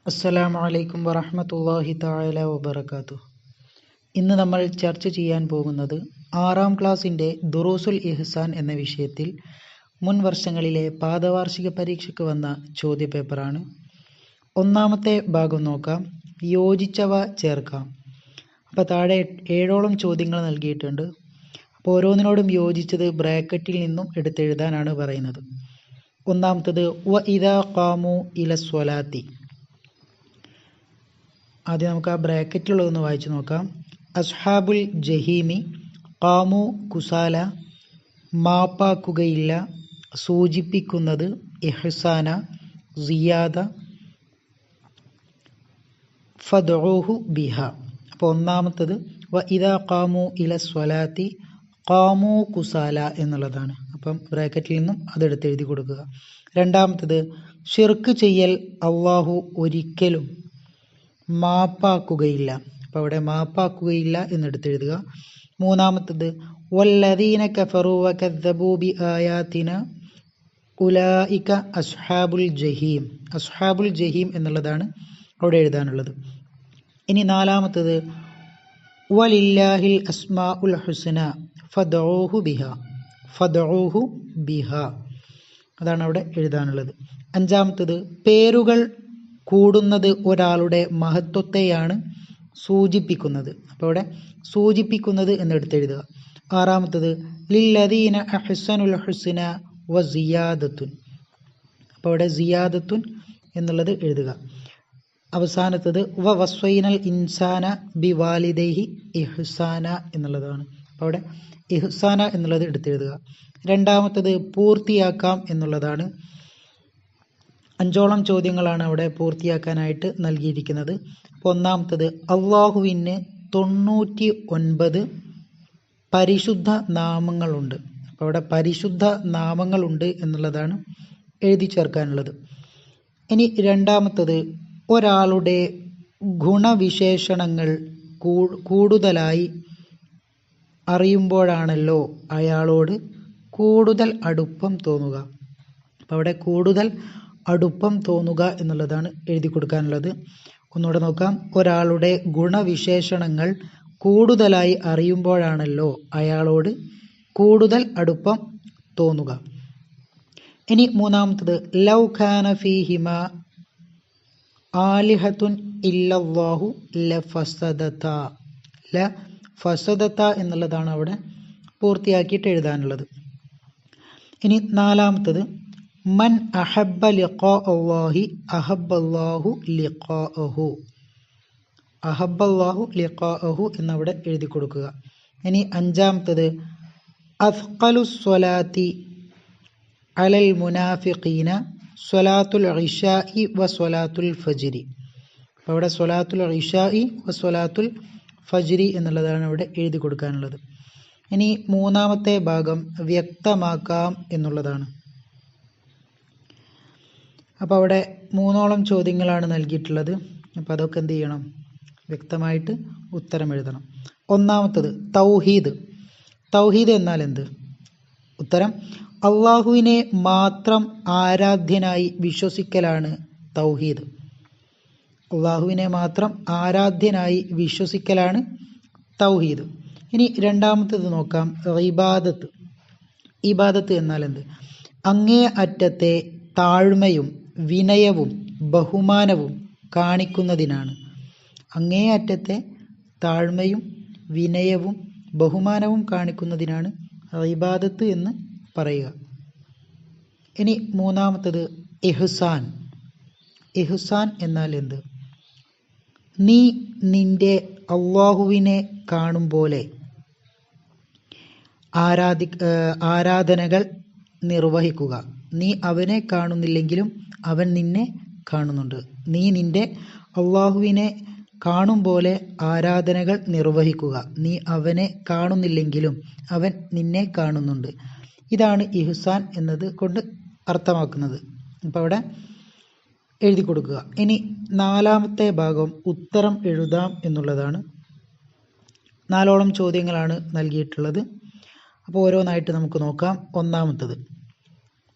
അസ്സലാമു അലൈക്കും വറഹ്മത്തുള്ളാഹി തആല വബറകാതുഹു. ഇന്ന് നമ്മൾ ചർച്ച ചെയ്യാൻ പോകുന്നത് 6ാം ക്ലാസ്സിൻ്റെ ദുറൂസുൽ ഇഹ്സാൻ എന്ന വിഷയത്തിൽ മുൻ വർഷങ്ങളിലെ പാദവാർഷിക പരീക്ഷയ്ക്ക് വന്ന ചോദ്യപേപ്പറാണ്. ഒന്നാമത്തെ ഭാഗം നോക്കാം. യോജിച്ചവ ചേർക്കാം. അപ്പോൾ താഴെ 7ഓളം ചോദ്യങ്ങൾ നൽകിയിട്ടുണ്ട്. അപ്പോൾ ഓരോന്നിനോടും യോജിച്ചത് ബ്രാക്കറ്റിൽ നിന്നും എടുത്തെഴുതാനാണ് പറയുന്നത്. ഒന്നാമത്തത് വ ഇദാ ഖാമു ഇലസ്വലാത്തി. ആദ്യം നമുക്ക് ആ ബ്രാക്കറ്റിലുള്ളതൊന്ന് വായിച്ചു നോക്കാം. അസ്ഹാബുൽ ജഹീമി ഖാമു കുസാല, മാപ്പാക്കുകയില്ല, സൂചിപ്പിക്കുന്നത്, ഇഹ്സാന, സിയാദ, ഫദ്ഉഹു ബിഹ. അപ്പോൾ ഒന്നാമത്തത് വ ഇദാ ഖാമു ഇലസ്വലാത്തി ഖാമു കുസാല എന്നുള്ളതാണ്. അപ്പം ബ്രാക്കറ്റിൽ നിന്നും അതെടുത്ത് എഴുതി കൊടുക്കുക. രണ്ടാമത്തത് ഷിർക്ക് ചെയ്യൽ അള്ളാഹു ഒരിക്കലും മാപ്പാക്കുകയില്ല. അപ്പോൾ അവിടെ മാപ്പാക്കുകയില്ല എന്നെടുത്തെഴുതുക. മൂന്നാമത്തത് വല്ലദീന കഫറു വകദ്ദബൂ ബിആയാതിന ഉലൈക അസ്ഹാബുൽ ജഹീം. അസ്ഹാബുൽ ജഹീം എന്നുള്ളതാണ് അവിടെ എഴുതാനുള്ളത്. ഇനി നാലാമത്തത് വലില്ലാഹിൽ അസ്മാഉൽ ഹുസ്ന ഫദ്ഉഹു ബിഹ. ഫദ്ഉഹു ബിഹ അതാണ് അവിടെ എഴുതാനുള്ളത്. അഞ്ചാമത്തത് പേരുകൾ കൂടുന്നത് ഒരാളുടെ മഹത്വത്തെയാണ് സൂചിപ്പിക്കുന്നത്. അപ്പോൾ അവിടെ സൂചിപ്പിക്കുന്നത് എന്നെടുത്തെഴുതുക. ആറാമത്തത് ലില്ലദീന അഹ്സനുൽ ഹുസ്ന വ സിയാദത്തുൻ. അപ്പോൾ അവിടെ സിയാദത്തുൻ എന്നുള്ളത് എഴുതുക. അവസാനത്തത് വ വസ്വൈനൽ ഇൻസാന ബി വാലിദൈഹി ഇഹ്സാന എന്നുള്ളതാണ്. അപ്പോൾ അവിടെ ഇഹ്സാന എന്നുള്ളത് എടുത്തെഴുതുക. രണ്ടാമത്തത് പൂർത്തിയാക്കാം എന്നുള്ളതാണ്. 5ഓളം ചോദ്യങ്ങളാണ് അവിടെ പൂർത്തിയാക്കാനായിട്ട് നൽകിയിരിക്കുന്നത്. അപ്പോൾ ഒന്നാമത്തത് അള്ളാഹുവിന് 99 പരിശുദ്ധ നാമങ്ങളുണ്ട്. അപ്പോൾ അവിടെ പരിശുദ്ധ നാമങ്ങളുണ്ട് എന്നുള്ളതാണ് എഴുതി ചേർക്കാനുള്ളത്. ഇനി രണ്ടാമത്തത് ഒരാളുടെ ഗുണവിശേഷണങ്ങൾ കൂടുതലായി അറിയുമ്പോഴാണല്ലോ അയാളോട് കൂടുതൽ അടുപ്പം തോന്നുക. അപ്പോൾ അവിടെ കൂടുതൽ അടുപ്പം തോന്നുക എന്നുള്ളതാണ് എഴുതി കൊടുക്കാനുള്ളത്. ഒന്നുകൂടെ നോക്കാം. ഒരാളുടെ ഗുണവിശേഷണങ്ങൾ കൂടുതലായി അറിയുമ്പോഴാണല്ലോ അയാളോട് കൂടുതൽ അടുപ്പം തോന്നുക. ഇനി മൂന്നാമത്തത് ലൗ ഖാന ഫീഹിമ ആലിഹത്തുൻ ഇല്ലല്ലാഹു ലഫസദത. ലഫസദത എന്നുള്ളതാണ് അവിടെ പൂർത്തിയാക്കിയിട്ട് എഴുതാനുള്ളത്. ഇനി നാലാമത്തത് മൻ അഹബ്ബ ലിഖാ അല്ലാഹി അഹബ്ബല്ലാഹു ലിഖാഅഹു. അഹബ്ബല്ലാഹു ലിഖാഅഹു എന്നവിടെ എഴുതി കൊടുക്കുക. ഇനി അഞ്ചാമത്തത് അസ്ഖലു സ്വലാത്തി അലൽ മുനാഫിഖീന സ്വലാത്തുൽ ഇശാഇ വ സ്വലാത്തുൽ ഫജ്രി. അപ്പോൾ അവിടെ സ്വലാത്തുൽ ഇശാഇ വ സ്വലാത്തുൽ ഫജ്രി എന്നുള്ളതാണ് അവിടെ എഴുതി കൊടുക്കാനുള്ളത്. ഇനി മൂന്നാമത്തെ ഭാഗം വ്യക്തമാക്കാം എന്നുള്ളതാണ്. അപ്പോൾ അവിടെ 3ഓളം ചോദ്യങ്ങളാണ് നൽകിയിട്ടുള്ളത്. അപ്പോൾ അതൊക്കെ എന്ത് ചെയ്യണം? വ്യക്തമായിട്ട് ഉത്തരം എഴുതണം. ഒന്നാമത്തത് തൗഹീദ്. തൗഹീദ് എന്നാൽ എന്ത്? ഉത്തരം അള്ളാഹുവിനെ മാത്രം ആരാധ്യനായി വിശ്വസിക്കലാണ് തൗഹീദ്. അള്ളാഹുവിനെ മാത്രം ആരാധ്യനായി വിശ്വസിക്കലാണ് തൗഹീദ്. ഇനി രണ്ടാമത്തത് നോക്കാം. ഇബാദത്ത്. ഇബാദത്ത് എന്നാൽ എന്ത്? അങ്ങേ അറ്റത്തെ താഴ്മയും വിനയവും ബഹുമാനവും കാണിക്കുന്നതിനാണ്. അങ്ങേ അറ്റത്തെ താഴ്മയും വിനയവും ബഹുമാനവും കാണിക്കുന്നതിനാണ് ഇബാദത്ത് എന്ന് പറയുക. ഇനി മൂന്നാമത്തത് ഇഹ്സാൻ. ഇഹ്സാൻ എന്നാൽ എന്ത്? നീ നിന്റെ അള്ളാഹുവിനെ കാണും പോലെ ആരാധനകൾ നിർവഹിക്കുക. നീ അവനെ കാണുന്നില്ലെങ്കിലും അവൻ നിന്നെ കാണുന്നുണ്ട്. നീ നിന്റെ അള്ളാഹുവിനെ കാണും പോലെ ആരാധനകൾ നിർവഹിക്കുക. നീ അവനെ കാണുന്നില്ലെങ്കിലും അവൻ നിന്നെ കാണുന്നുണ്ട്. ഇതാണ് ഇഹ്സാൻ എന്നത് കൊണ്ട് അർത്ഥമാക്കുന്നത്. അപ്പോൾ അവിടെ എഴുതി കൊടുക്കുക. ഇനി നാലാമത്തെ ഭാഗം ഉത്തരം എഴുതാം എന്നുള്ളതാണ്. 4ഓളം ചോദ്യങ്ങളാണ് നൽകിയിട്ടുള്ളത്. അപ്പോൾ ഓരോന്നായിട്ട് നമുക്ക് നോക്കാം. ഒന്നാമത്തത്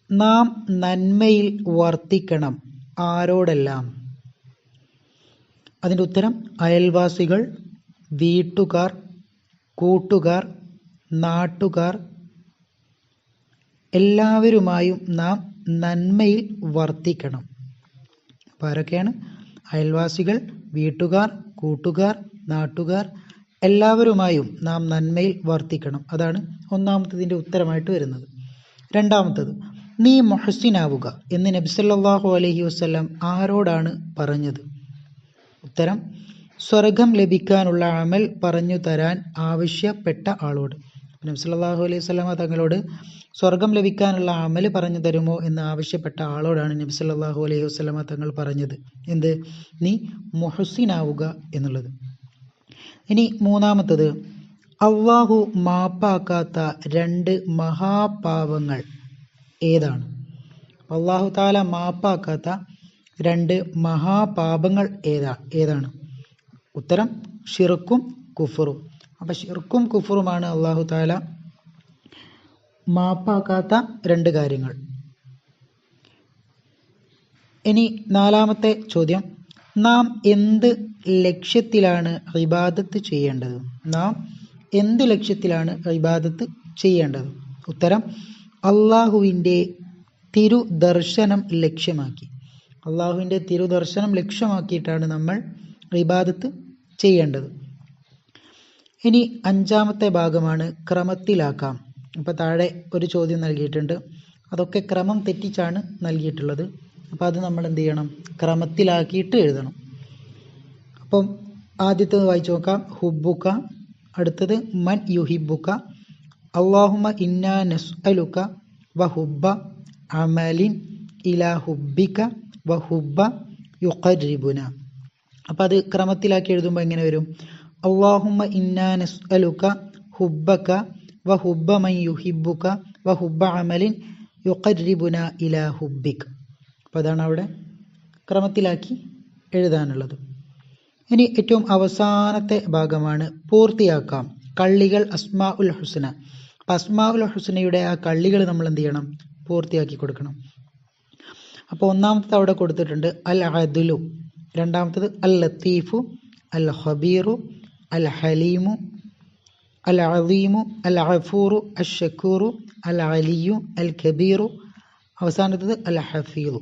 നാം നന്മയിൽ വർത്തിക്കണം ആരോടെല്ലാം? അതിൻ്റെ ഉത്തരം അയൽവാസികൾ, വീട്ടുകാർ, കൂട്ടുകാർ, നാട്ടുകാർ എല്ലാവരുമായും നാം നന്മയിൽ വർത്തിക്കണം. അപ്പോൾ ആരൊക്കെയാണ്? അയൽവാസികൾ, വീട്ടുകാർ, കൂട്ടുകാർ, നാട്ടുകാർ എല്ലാവരുമായും നാം നന്മയിൽ വർത്തിക്കണം. അതാണ് ഒന്നാമത്തതിൻ്റെ ഉത്തരമായിട്ട് വരുന്നത്. രണ്ടാമത്തത്, നീ മുഹ്സിനാവുക എന്ന് നബി സല്ലല്ലാഹു അലൈഹി വസല്ലം ആരോടാണ് പറഞ്ഞത്? ഉത്തരം, സ്വർഗം ലഭിക്കാനുള്ള അമൽ പറഞ്ഞു തരാൻ ആവശ്യപ്പെട്ട ആളോട്. നബി സല്ലല്ലാഹു അലൈഹി വസല്ലം തങ്ങളോട് സ്വർഗം ലഭിക്കാനുള്ള അമൽ പറഞ്ഞു തരുമോ എന്ന് ആവശ്യപ്പെട്ട ആളോടാണ് നബി സല്ലല്ലാഹു അലൈഹി വസല്ലം തങ്ങൾ പറഞ്ഞത്. എന്ത്? നീ മുഹ്സിനാവുക എന്നുള്ളത്. ഇനി മൂന്നാമത്തത്, അള്ളാഹു മാപ്പാക്കാത്ത 2 മഹാപാപങ്ങൾ ഏതാണ്? അള്ളാഹു താല മാപ്പാക്കാത്ത 2 മഹാപാപങ്ങൾ ഏതാണ്? ഉത്തരം, ഷിർക്കും കുഫറും. അപ്പം ഷിർക്കും കുഫറുമാണ് അള്ളാഹു താല മാപ്പാക്കാത്ത 2 കാര്യങ്ങൾ. ഇനി നാലാമത്തെ ചോദ്യം, നാം എന്ത് ലക്ഷ്യത്തിലാണ് ഇബാദത്ത് ചെയ്യേണ്ടത്? നാം എന്ത് ലക്ഷ്യത്തിലാണ് ഇബാദത്ത് ചെയ്യേണ്ടത്? ഉത്തരം, അള്ളാഹുവിൻ്റെ തിരുദർശനം ലക്ഷ്യമാക്കി. അള്ളാഹുവിൻ്റെ തിരുദർശനം ലക്ഷ്യമാക്കിയിട്ടാണ് നമ്മൾ ഇബാദത്ത് ചെയ്യേണ്ടത്. ഇനി അഞ്ചാമത്തെ ഭാഗമാണ് ക്രമത്തിലാക്കാം. അപ്പോൾ താഴെ ഒരു ചോദ്യം നൽകിയിട്ടുണ്ട്. അതൊക്കെ ക്രമം തെറ്റിച്ചാണ് നൽകിയിട്ടുള്ളത്. അപ്പോൾ അത് നമ്മൾ എന്ത് ചെയ്യണം? ക്രമത്തിലാക്കിയിട്ട് എഴുതണം. അപ്പം ആദ്യത്തേത് വായിച്ചു നോക്കാം. ഹുബ്ബുക, അടുത്തത് മൻ യുഹിബ്ബുക, അല്ലാഹുമ്മ ഇന്നാ നസ്അലുക വഹുബ്ബ അമലിൻ ഇലാ ഹുബ്ബിക വഹുബ്ബ യുഖർരിബുന. അപ്പോൾ അത് ക്രമത്തിലാക്കി എഴുതുമ്പോൾ എങ്ങനെ വരും? അല്ലാഹുമ്മ ഇന്നാ നസ്അലുക ഹുബ്ബക വഹുബ്ബ മൻ യുഹിബ്ബുക വഹുബ്ബ അമലിൻ യുഖർരിബുന ഇലാ ഹുബ്ബിക. അപ്പോൾ അതാണ് അവിടെ ക്രമത്തിലാക്കി എഴുതാനുള്ളത്. ഇനി ഏറ്റവും അവസാനത്തെ ഭാഗമാണ് പൂർത്തിയാക്കാം. കള്ളികൾ അസ്മാ ഉൽ ഹുസ്ന. അപ്പം അസ്മാ ഉൽ ഹുസ്നയുടെ ആ കള്ളികൾ നമ്മൾ എന്ത് ചെയ്യണം? പൂർത്തിയാക്കി കൊടുക്കണം. അപ്പോൾ ഒന്നാമത്തത് അവിടെ കൊടുത്തിട്ടുണ്ട് അൽ അദ്ലു, രണ്ടാമത്തത് അൽ ലത്തീഫു, അൽ ഖബീറു, അൽ ഹലീമു, അൽ അദീമു, അൽ അഫൂറു, അൽ ഷക്കൂറു, അൽ അലിയു, അൽ കബീറു, അവസാനത്തത് അൽ ഹഫീദു.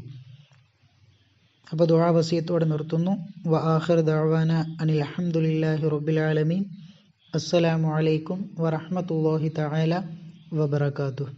അപ്പോൾ ദുആ വസിയത്തോടെ നിർത്തുന്നു. വ ആഖിർ ദഅവാന അനിൽ ഹംദുലില്ലാഹി റബ്ബിൽ ആലമീൻ. അസ്സലാമു അലൈക്കും വറഹ്മത്തുള്ളാഹി തആല വബറകാതുഹു.